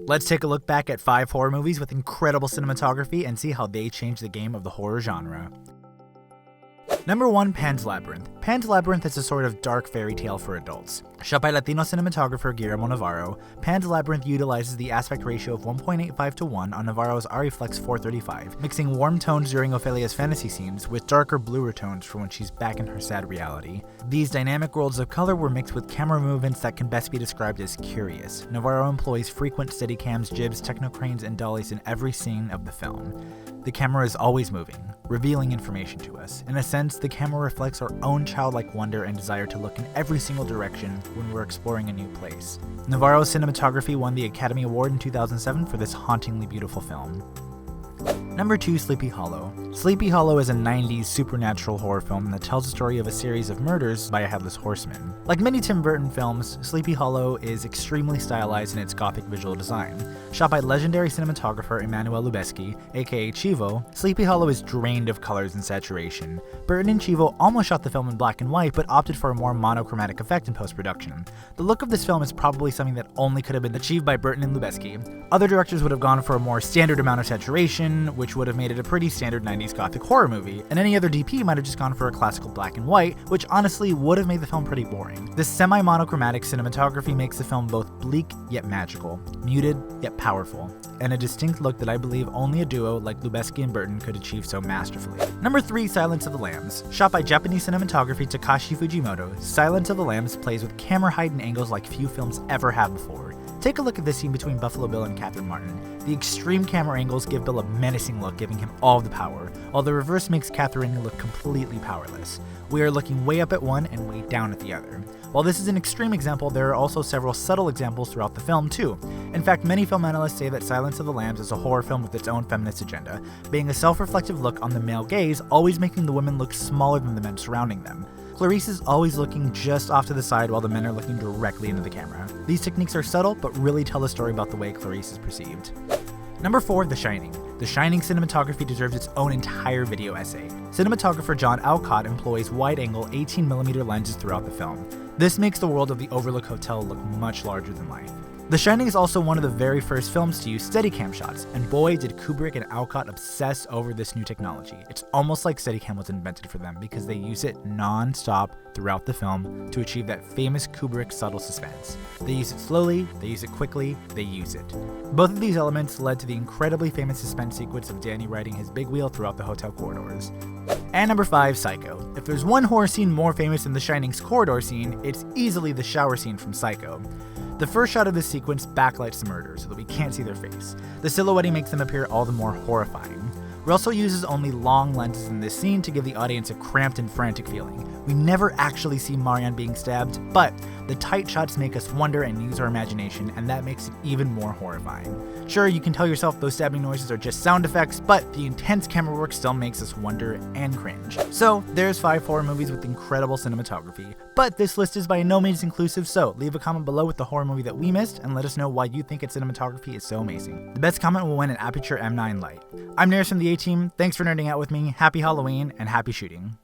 Let's take a look back at 5 horror movies with incredible cinematography and see how they changed the game of the horror genre. Number 1, Pan's Labyrinth. Pan's Labyrinth is a sort of dark fairy tale for adults. Shot by Latino cinematographer Guillermo Navarro, Pan's Labyrinth utilizes the aspect ratio of 1.85 to 1 on Navarro's Ariflex 435, mixing warm tones during Ophelia's fantasy scenes with darker, bluer tones for when she's back in her sad reality. These dynamic worlds of color were mixed with camera movements that can best be described as curious. Navarro employs frequent steadicams, jibs, technocranes, and dollies in every scene of the film. The camera is always moving, revealing information to us. In a sense, the camera reflects our own childlike wonder and desire to look in every single direction when we're exploring a new place. Navarro's cinematography won the Academy Award in 2007 for this hauntingly beautiful film. Number 2, Sleepy Hollow. Sleepy Hollow is a 90s supernatural horror film that tells the story of a series of murders by a headless horseman. Like many Tim Burton films, Sleepy Hollow is extremely stylized in its gothic visual design. Shot by legendary cinematographer Emmanuel Lubezki, aka Chivo, Sleepy Hollow is drained of colors and saturation. Burton and Chivo almost shot the film in black and white, but opted for a more monochromatic effect in post-production. The look of this film is probably something that only could have been achieved by Burton and Lubezki. Other directors would have gone for a more standard amount of saturation, which would have made it a pretty standard 90s gothic horror movie, and any other DP might have just gone for a classical black and white, which honestly would have made the film pretty boring. This semi-monochromatic cinematography makes the film both bleak yet magical, muted yet powerful, and a distinct look that I believe only a duo like Lubezki and Burton could achieve so masterfully. Number 3, Silence of the Lambs. Shot by Japanese cinematography Takashi Fujimoto, Silence of the Lambs plays with camera height and angles like few films ever have before. Take a look at this scene between Buffalo Bill and Catherine Martin. The extreme camera angles give Bill a menacing look, giving him all the power, while the reverse makes Catherine look completely powerless. We are looking way up at one and way down at the other. While this is an extreme example, there are also several subtle examples throughout the film too. In fact, many film analysts say that Silence of the Lambs is a horror film with its own feminist agenda, being a self-reflective look on the male gaze, always making the women look smaller than the men surrounding them. Clarice is always looking just off to the side while the men are looking directly into the camera. These techniques are subtle, but really tell the story about the way Clarice is perceived. Number 4, The Shining. The Shining cinematography deserves its own entire video essay. Cinematographer John Alcott employs wide-angle 18mm lenses throughout the film. This makes the world of the Overlook Hotel look much larger than life. The Shining is also one of the very first films to use Steadicam shots, and boy did Kubrick and Alcott obsess over this new technology. It's almost like Steadicam was invented for them because they use it non-stop throughout the film to achieve that famous Kubrick subtle suspense. They use it slowly, they use it quickly, they use it. Both of these elements led to the incredibly famous suspense sequence of Danny riding his big wheel throughout the hotel corridors. And number 5, Psycho. If there's one horror scene more famous than The Shining's corridor scene, it's easily the shower scene from Psycho. The first shot of this sequence backlights the murderers so that we can't see their face. The silhouetting makes them appear all the more horrifying. Russell uses only long lenses in this scene to give the audience a cramped and frantic feeling. We never actually see Marianne being stabbed, but the tight shots make us wonder and use our imagination, and that makes it even more horrifying. Sure, you can tell yourself those stabbing noises are just sound effects, but the intense camera work still makes us wonder and cringe. So, there's 5 horror movies with incredible cinematography. But this list is by no means inclusive, so leave a comment below with the horror movie that we missed, and let us know why you think its cinematography is so amazing. The best comment will win an Aperture M9 Lite. I'm Nerris from the A-Team, thanks for nerding out with me, happy Halloween, and happy shooting.